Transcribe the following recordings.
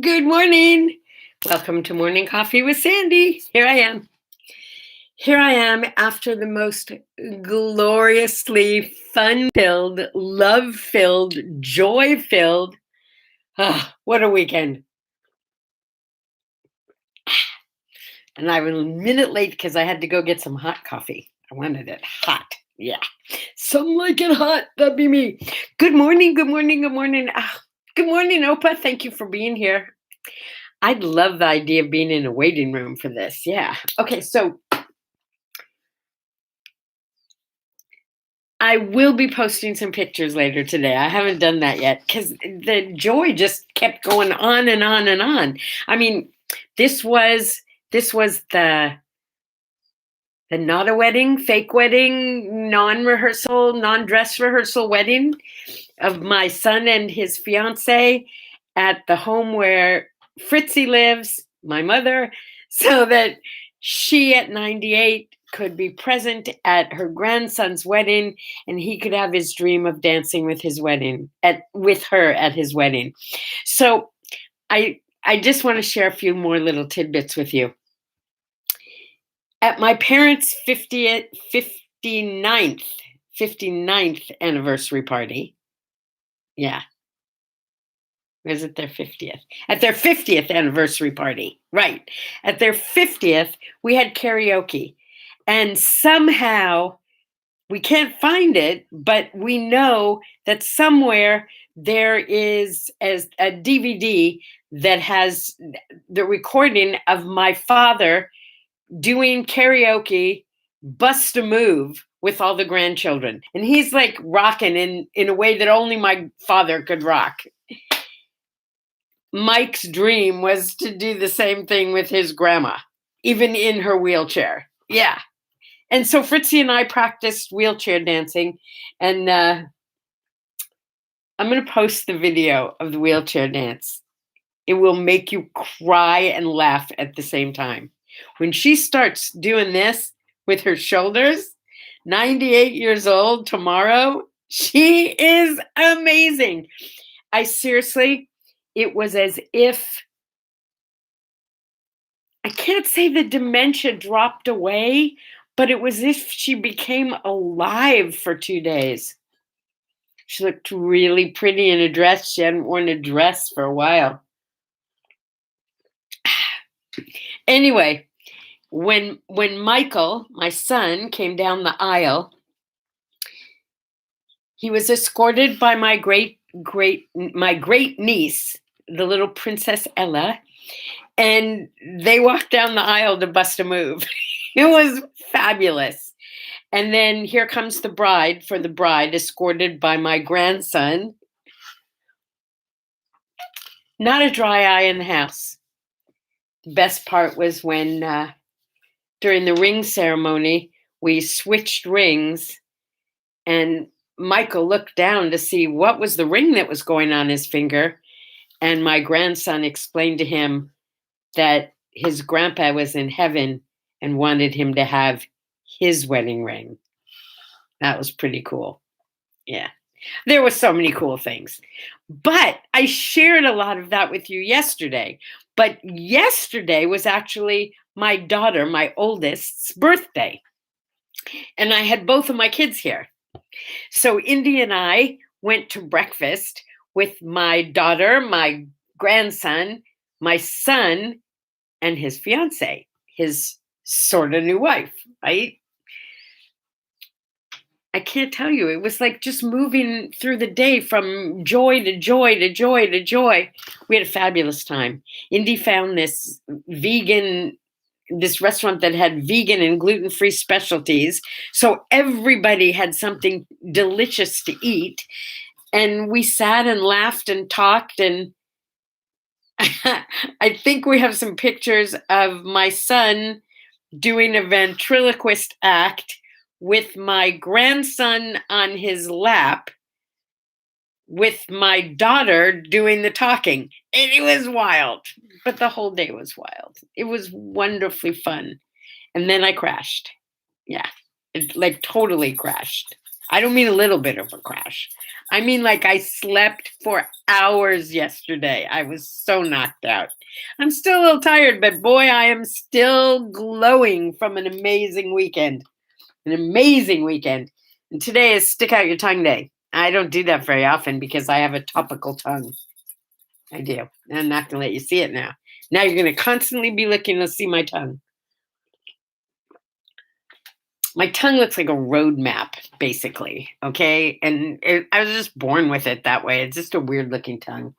Good morning. Welcome to Morning Coffee with Sandy. Here I am. Here I am after the most gloriously fun filled, love filled, joy filled. What a weekend. And I was a minute late because I had to go get some hot coffee. I wanted it hot. Yeah. Some like it hot. That'd be me. Good morning. Good morning. Good morning. Good morning, Opa. Thank you for being here. I'd love the idea of being in a waiting room for this. Yeah. Okay. So I will be posting some pictures later today. I haven't done that yet because the joy just kept going on and on and on. I mean, this was the not a wedding, fake wedding, non-rehearsal, non-dress rehearsal wedding of my son and his fiance at the home where Fritzy lives, my mother, so that she at 98 could be present at her grandson's wedding and he could have his dream of dancing with with her at his wedding. So I just want to share a few more little tidbits with you. At my parents' 50th, 59th, 59th anniversary party. Yeah. Was it their 50th? At their 50th anniversary party. Right. At their 50th, we had karaoke. And somehow we can't find it, but we know that somewhere there is a DVD that has the recording of my father doing karaoke, Bust a Move with all the grandchildren. And he's like rocking in a way that only my father could rock. Mike's dream was to do the same thing with his grandma, even in her wheelchair. Yeah. And so Fritzy and I practiced wheelchair dancing. And I'm going to post the video of the wheelchair dance. It will make you cry and laugh at the same time. When she starts doing this with her shoulders, 98 years old tomorrow, she is amazing. It was as if, I can't say the dementia dropped away, but it was as if she became alive for 2 days. She looked really pretty in a dress. She hadn't worn a dress for a while. Anyway, when Michael, my son, came down the aisle, he was escorted by my great niece, the little Princess Ella, and they walked down the aisle to Bust a Move. It was fabulous. And then here comes the bride, escorted by my grandson. Not a dry eye in the house. The best part was when during the ring ceremony, we switched rings and Michael looked down to see what was the ring that was going on his finger. And my grandson explained to him that his grandpa was in heaven and wanted him to have his wedding ring. That was pretty cool. Yeah. There were so many cool things. But I shared a lot of that with you yesterday. But yesterday was actually my daughter, my oldest's birthday. And I had both of my kids here. So Indy and I went to breakfast with my daughter, my grandson, my son, and his fiance, his sort of new wife, right? I can't tell you. It was like just moving through the day from joy to joy to joy to joy. We had a fabulous time. Indy found this restaurant that had vegan and gluten-free specialties. So everybody had something delicious to eat. And we sat and laughed and talked. And I think we have some pictures of my son doing a ventriloquist act with my grandson on his lap, with my daughter doing the talking. And it was wild, but the whole day was wild. It was wonderfully fun. And then I crashed. Yeah, it like totally crashed. I don't mean a little bit of a crash. I mean, like, I slept for hours yesterday. I was so knocked out. I'm still a little tired, but boy, I am still glowing from an amazing weekend. An amazing weekend. And today is Stick Out Your Tongue Day. I don't do that very often because I have a topical tongue. I do. I'm not going to let you see it now. Now you're going to constantly be looking to see my tongue. My tongue looks like a road map, basically. Okay. And I was just born with it that way. It's just a weird looking tongue.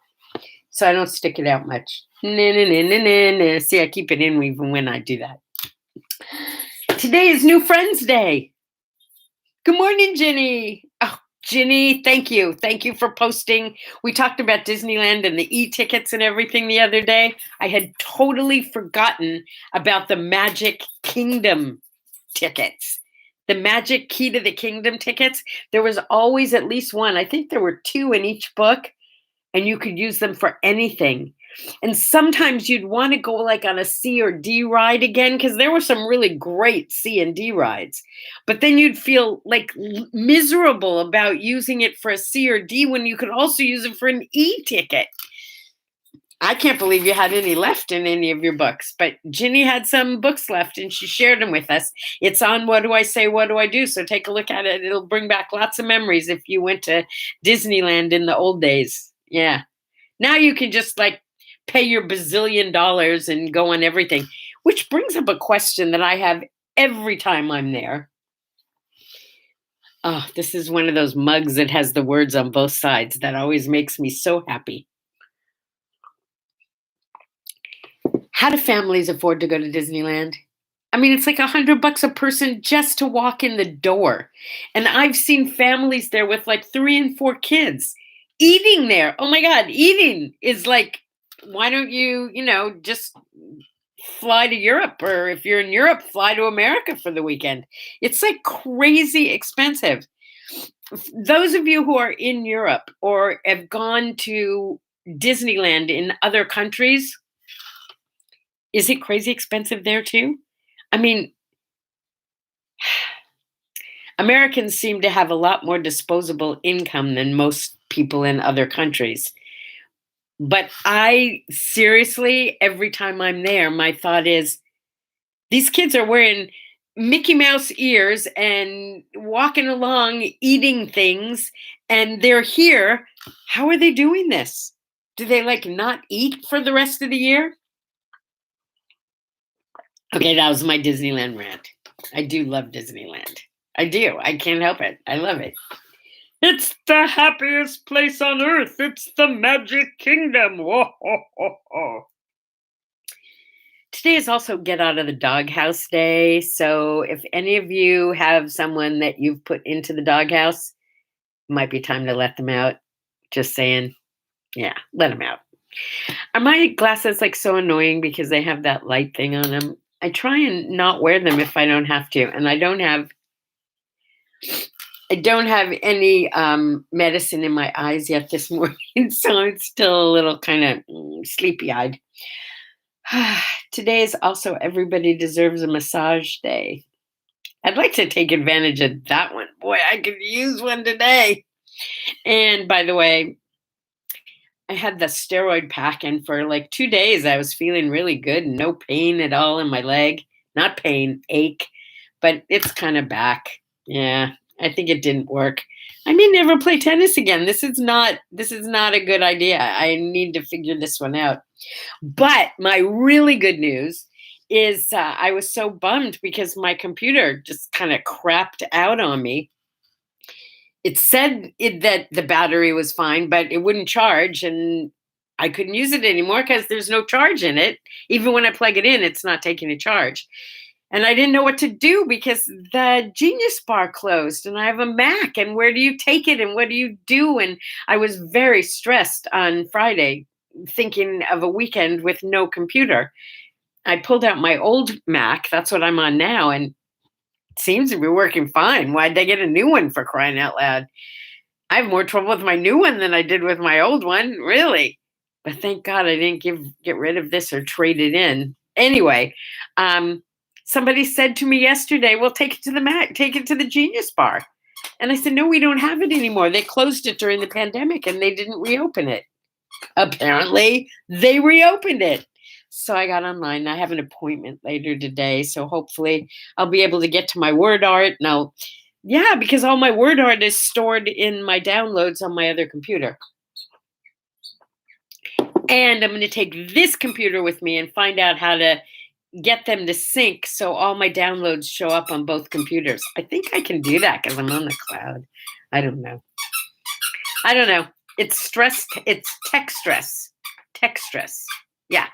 So I don't stick it out much. See, I keep it in even when I do that. Today is New Friends Day. Good morning, Ginny. Oh, Ginny, thank you. Thank you for posting. We talked about Disneyland and the e-tickets and everything the other day. I had totally forgotten about the Magic Kingdom tickets. The Magic Key to the Kingdom tickets. There was always at least one. I think there were 2 in each book, and you could use them for anything. And sometimes you'd want to go like on a C or D ride again, because there were some really great C and D rides. But then you'd feel like miserable about using it for a C or D when you could also use it for an E ticket. I can't believe you had any left in any of your books, but Ginny had some books left and she shared them with us. It's on What Do I Say, What Do I Do? So take a look at it. It'll bring back lots of memories if you went to Disneyland in the old days. Yeah. Now you can just like pay your bazillion dollars and go on everything, which brings up a question that I have every time I'm there. Oh, this is one of those mugs that has the words on both sides that always makes me so happy. How do families afford to go to Disneyland? I mean, it's like $100 a person just to walk in the door. And I've seen families there with like 3 and 4 kids eating there. Oh my God, eating is like, why don't you, just fly to Europe? Or if you're in Europe, fly to America for the weekend. It's like crazy expensive. Those of you who are in Europe or have gone to Disneyland in other countries, is it crazy expensive there too? I mean, Americans seem to have a lot more disposable income than most people in other countries. But I seriously, every time I'm there, my thought is these kids are wearing Mickey Mouse ears and walking along eating things, and they're here. How are they doing this? Do they like not eat for the rest of the year? Okay, that was my Disneyland rant. I do love Disneyland. I do. I can't help it. I love it. It's the happiest place on earth. It's the Magic Kingdom. Whoa, ho, ho, ho. Today is also Get Out of the Doghouse Day. So if any of you have someone that you've put into the doghouse, it might be time to let them out. Just saying. Yeah, let them out. Are my glasses like so annoying because they have that light thing on them? I try and not wear them if I don't have to, and I don't have any medicine in my eyes yet this morning, so I'm still a little kind of sleepy-eyed. Today is also Everybody Deserves a Massage Day. I'd like to take advantage of that one. Boy, I could use one today. And by the way, I had the steroid pack, and for like 2 days, I was feeling really good and no pain at all in my leg. Not pain, ache, but it's kind of back. Yeah, I think it didn't work. I may never play tennis again. This is not a good idea. I need to figure this one out. But my really good news is I was so bummed because my computer just kind of crapped out on me. It said that the battery was fine, but it wouldn't charge, and I couldn't use it anymore because there's no charge in it. Even when I plug it in, it's not taking a charge. And I didn't know what to do because the Genius Bar closed, and I have a Mac, and where do you take it, and what do you do? And I was very stressed on Friday, thinking of a weekend with no computer. I pulled out my old Mac, that's what I'm on now, and seems to be working fine. Why'd they get a new one, for crying out loud? I have more trouble with my new one than I did with my old one, really. But thank God I didn't get rid of this or trade it in. Anyway, somebody said to me yesterday, well, take it to the Genius Bar. And I said, no, we don't have it anymore. They closed it during the pandemic and they didn't reopen it. Apparently, they reopened it. So I got online. I have an appointment later today. So hopefully I'll be able to get to my word art. Now, yeah, because all my word art is stored in my downloads on my other computer. And I'm going to take this computer with me and find out how to get them to sync so all my downloads show up on both computers. I think I can do that because I'm on the cloud. I don't know. It's stress. It's tech stress. Tech stress. Yeah.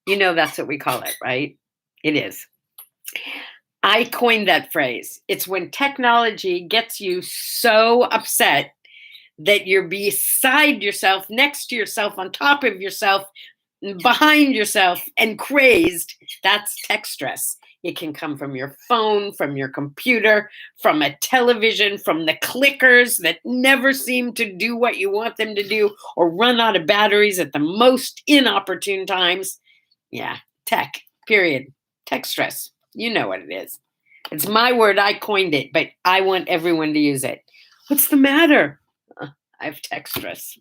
You know that's what we call it, right? It is. I coined that phrase. It's when technology gets you so upset that you're beside yourself, next to yourself, on top of yourself, behind yourself, and crazed. That's tech stress. It can come from your phone, from your computer, from a television, from the clickers that never seem to do what you want them to do or run out of batteries at the most inopportune times. Yeah, tech, period. Tech stress. You know what it is. It's my word. I coined it, but I want everyone to use it. What's the matter? I have tech stress.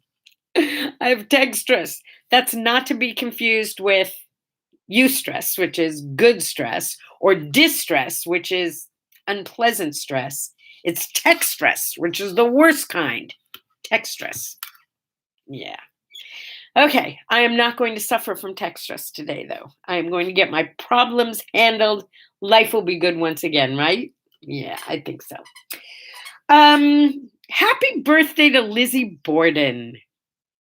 I have tech stress. That's not to be confused with eustress, which is good stress, or distress, which is unpleasant stress. It's tech stress, which is the worst kind. Tech stress. Yeah. Okay, I am not going to suffer from tech stress today, though. I am going to get my problems handled. Life will be good once again, right? Yeah, I think so. Happy birthday to Lizzie Borden.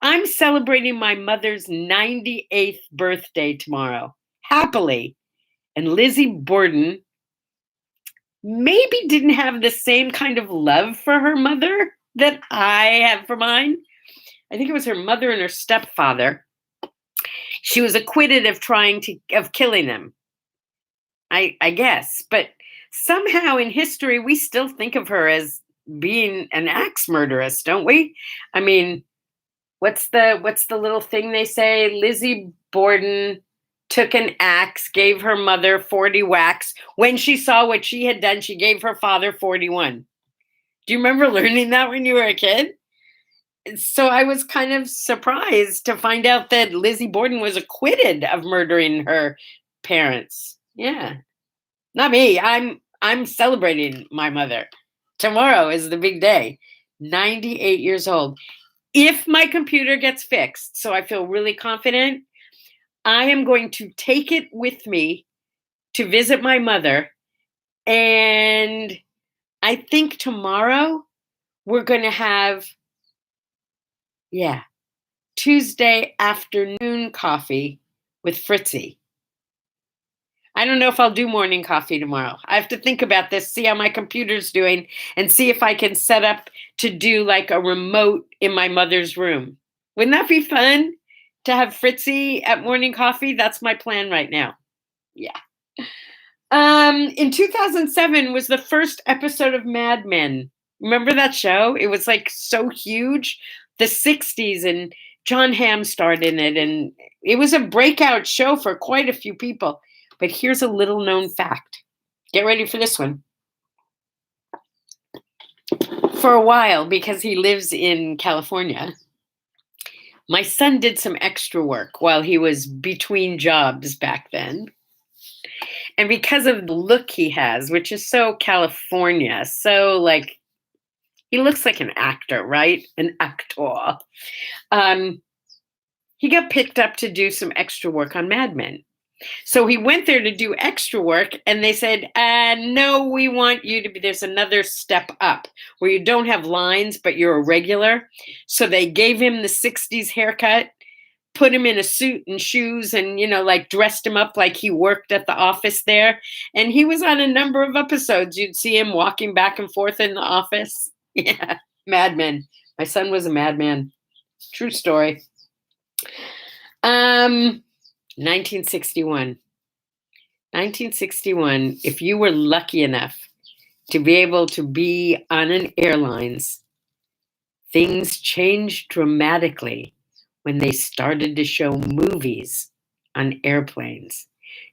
I'm celebrating my mother's 98th birthday tomorrow, happily. And Lizzie Borden maybe didn't have the same kind of love for her mother that I have for mine. I think it was her mother and her stepfather. She was acquitted of killing them, I guess. But somehow in history, we still think of her as being an axe murderess, don't we? I mean, what's the little thing they say? Lizzie Borden took an axe, gave her mother 40 whacks. When she saw what she had done, she gave her father 41. Do you remember learning that when you were a kid? So I was kind of surprised to find out that Lizzie Borden was acquitted of murdering her parents. Yeah. Not me. I'm celebrating my mother. Tomorrow is the big day. 98 years old. If my computer gets fixed, so I feel really confident, I am going to take it with me to visit my mother. And I think tomorrow we're going to have, Tuesday afternoon coffee with Fritzy. I don't know if I'll do morning coffee tomorrow. I have to think about this, see how my computer's doing, and see if I can set up to do like a remote in my mother's room. Wouldn't that be fun to have Fritzy at morning coffee? That's my plan right now. Yeah. In 2007 was the first episode of Mad Men. Remember that show? It was like so huge. The 60s, and John Hamm starred in it, and it was a breakout show for quite a few people. But here's a little known fact. Get ready for this one. For a while, because he lives in California, my son did some extra work while he was between jobs back then. And because of the look he has, which is so California, so like, he looks like an actor, right? An actor. He got picked up to do some extra work on Mad Men. So he went there to do extra work, and they said, no, we want you to be, there's another step up where you don't have lines, but you're a regular. So they gave him the 60s haircut, put him in a suit and shoes, and, like dressed him up like he worked at the office there. And he was on a number of episodes. You'd see him walking back and forth in the office. Yeah, Mad Men. My son was a madman. True story. 1961. 1961, if you were lucky enough to be able to be on an airlines, things changed dramatically when they started to show movies on airplanes.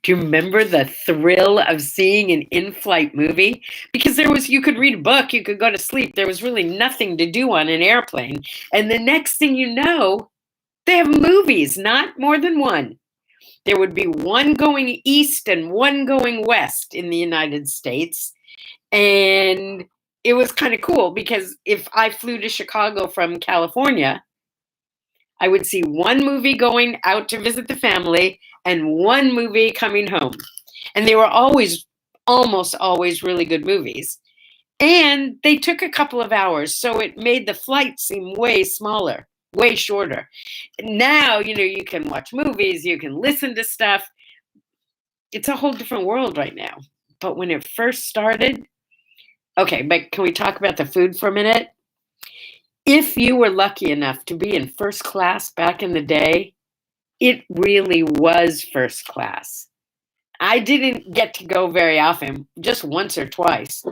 Do you remember the thrill of seeing an in-flight movie? Because you could read a book, you could go to sleep. There was really nothing to do on an airplane. And the next thing you know, they have movies, not more than one. There would be one going east and one going west in the United States. And it was kind of cool because if I flew to Chicago from California, I would see one movie going out to visit the family and one movie coming home. And they were almost always really good movies. And they took a couple of hours, so it made the flight seem way smaller, way shorter. Now, you can watch movies, you can listen to stuff. It's a whole different world right now. But when it first started, okay, but can we talk about the food for a minute? If you were lucky enough to be in first class back in the day, it really was first class. I didn't get to go very often, just once or twice.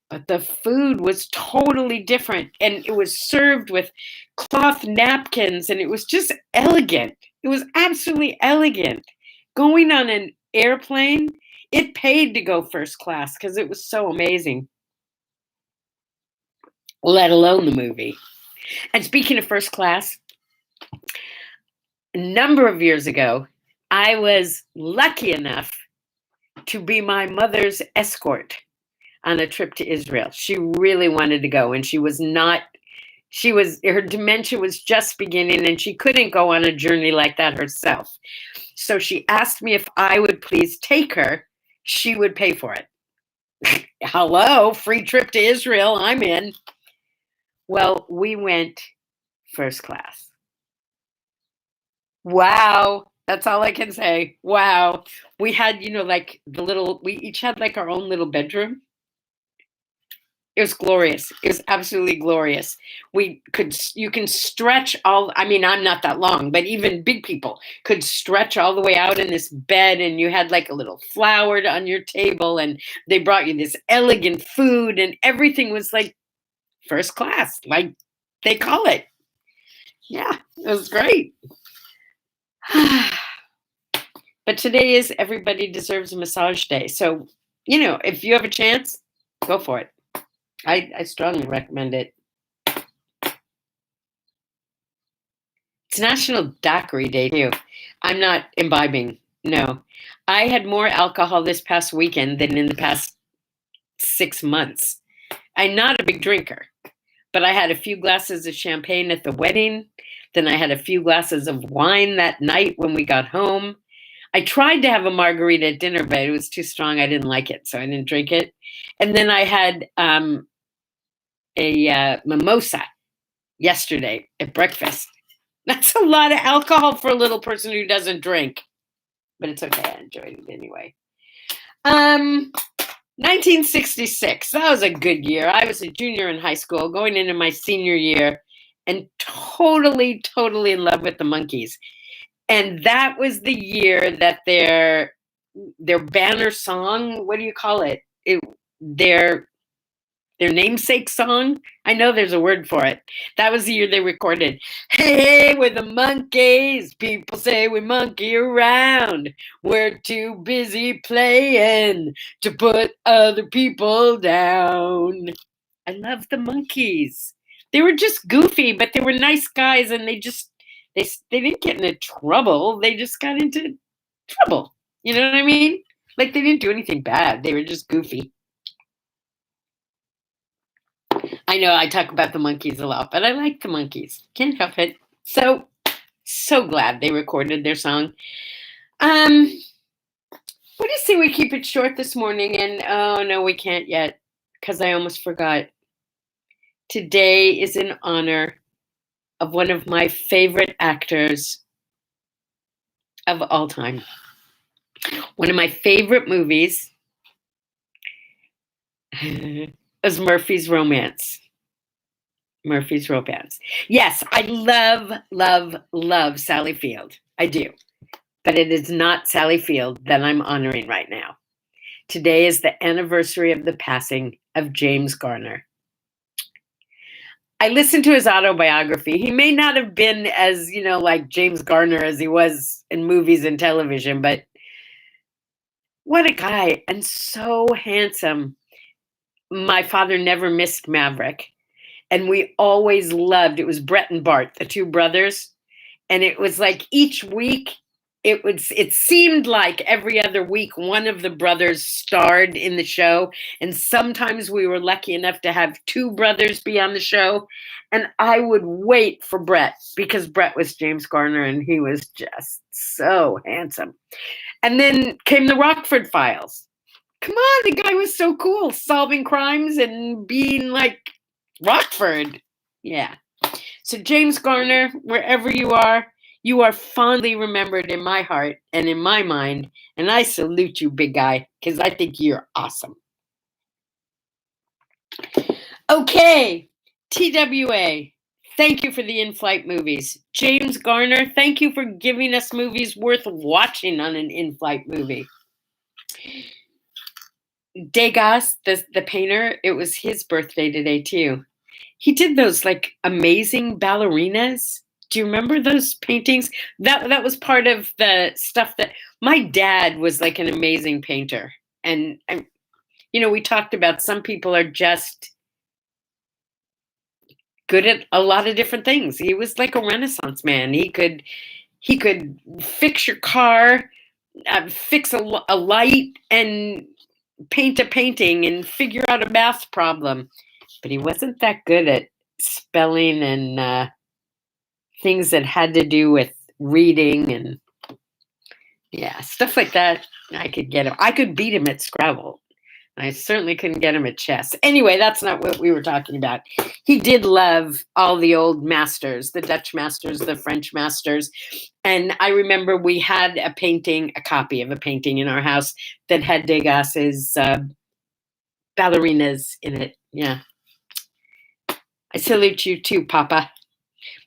But the food was totally different, and it was served with cloth napkins, and it was just elegant. It was absolutely elegant. Going on an airplane, it paid to go first class because it was so amazing, let alone the movie. And speaking of first class, a number of years ago, I was lucky enough to be my mother's escort on a trip to Israel. She really wanted to go, and her dementia was just beginning, and she couldn't go on a journey like that herself. So she asked me if I would please take her. She would pay for it. Hello, free trip to Israel, I'm in. Well, we went first class. Wow. That's all I can say. Wow. We had, we each had like our own little bedroom. It was glorious. It was absolutely glorious. You can stretch I'm not that long, but even big people could stretch all the way out in this bed, and you had like a little flower on your table, and they brought you this elegant food, and everything was like first class, like they call it. Yeah, it was great. But today is Everybody Deserves a Massage Day. So, if you have a chance, go for it. I strongly recommend it. It's National Daiquiri Day, too. I'm not imbibing. No. I had more alcohol this past weekend than in the past 6 months. I'm not a big drinker, but I had a few glasses of champagne at the wedding. Then I had a few glasses of wine that night when we got home. I tried to have a margarita at dinner, but it was too strong. I didn't like it, so I didn't drink it. And then I had a mimosa yesterday at breakfast. That's a lot of alcohol for a little person who doesn't drink, but it's okay. I enjoyed it anyway. 1966. That was a good year. I was a junior in high school, going into my senior year, and totally, totally in love with the Monkees. And that was the year that their banner song, what do you call it? Their namesake song. I know there's a word for it. That was the year they recorded. Hey, we're the Monkees. People say we monkey around. We're too busy playing to put other people down. I love the Monkees. They were just goofy, but they were nice guys, and they didn't get into trouble. They just got into trouble. You know what I mean? Like, they didn't do anything bad. They were just goofy. I know I talk about the Monkees a lot, but I like the Monkees. Can't help it. So glad they recorded their song. What do you say we keep it short this morning? And oh no, we can't yet, because I almost forgot. Today is in honor of one of my favorite actors of all time. One of my favorite movies is Murphy's Romance. Murphy's Romance. Yes, I love Sally Field. I do. But it is not Sally Field that I'm honoring right now. Today is the anniversary of the passing of James Garner. I listened to his autobiography. He may not have been as, like James Garner as he was in movies and television, but What a guy, and so handsome. My father never missed Maverick, and we always loved it was Brett and Bart, the two brothers, and it was like each week it seemed like every other week one of the brothers starred in the show, and sometimes we were lucky enough to have two brothers be on the show, and I would wait for Brett because Brett was James Garner and he was just so handsome. And then came the Rockford Files. Come on, the guy was so cool, solving crimes and being like Rockford. Yeah. So, James Garner, wherever you are fondly remembered in my heart and in my mind. And I salute you, big guy, because I think you're awesome. Okay, TWA, thank you for the in-flight movies. James Garner, thank you for giving us movies worth watching on an in-flight movie. Degas, the painter, it was his birthday today too. He did those like amazing ballerinas. Do you remember those paintings? That was part of the stuff that my dad was like an amazing painter. And you know, we talked about some people are just good at a lot of different things. He was like a Renaissance man. He could fix your car, fix a light, and paint a painting and figure out a math problem. But he wasn't that good at spelling and things that had to do with reading and yeah, stuff like that. I could get him. I could beat him at Scrabble. I certainly couldn't get him at chess. Anyway, that's not what we were talking about. He did love all the old masters, the Dutch masters, the French masters. And I remember we had a copy of a painting in our house that had Degas's ballerinas in it. Yeah. I salute you too, Papa.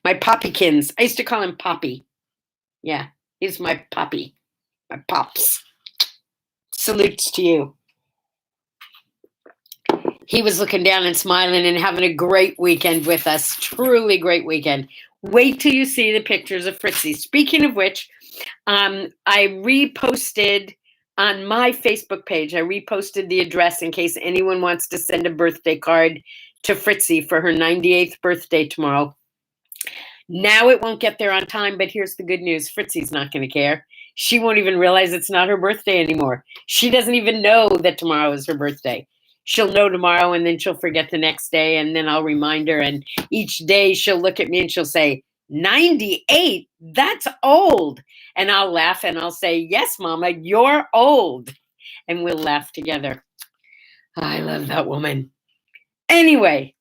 My Poppykins. I used to call him Poppy. Yeah, he's my Poppy. My Pops. Salutes to you. He was looking down and smiling and having a great weekend with us. Truly great weekend. Wait till you see the pictures of Fritzy. Speaking of which, I reposted on my Facebook page, I reposted the address in case anyone wants to send a birthday card to Fritzy for her 98th birthday tomorrow. Now it won't get there on time, but here's the good news. Fritzy's not going to care. She won't even realize it's not her birthday anymore. She doesn't even know that tomorrow is her birthday. She'll know tomorrow and then she'll forget the next day and then I'll remind her. And each day she'll look at me and she'll say, 98? That's old. And I'll laugh and I'll say, yes, Mama, you're old. And we'll laugh together. I love that woman. Anyway,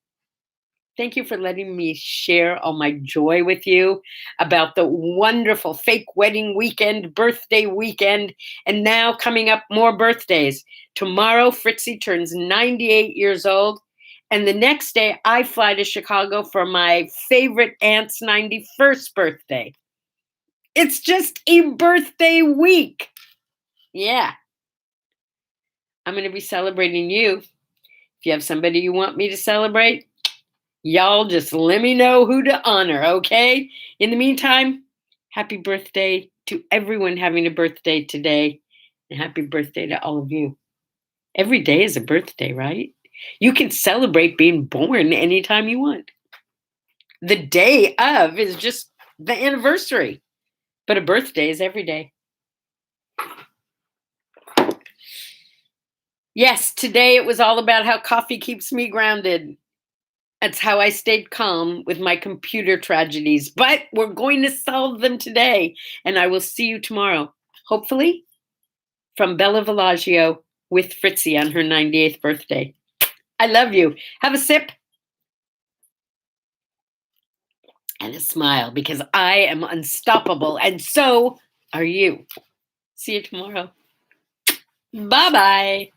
thank you for letting me share all my joy with you about the wonderful fake wedding weekend, birthday weekend, and now coming up more birthdays. Tomorrow, Fritzy turns 98 years old. And the next day, I fly to Chicago for my favorite aunt's 91st birthday. It's just a birthday week. Yeah. I'm going to be celebrating you. If you have somebody you want me to celebrate, y'all just let me know who to honor, okay? In the meantime, happy birthday to everyone having a birthday today. And happy birthday to all of you. Every day is a birthday, right? You can celebrate being born anytime you want. The day of is just the anniversary, but a birthday is every day. Yes, today it was all about how coffee keeps me grounded. That's how I stayed calm with my computer tragedies. But we're going to solve them today, and I will see you tomorrow. Hopefully, from Bella Villaggio with Fritzy on her 98th birthday. I love you. Have a sip and a smile because I am unstoppable, and so are you. See you tomorrow. Bye-bye.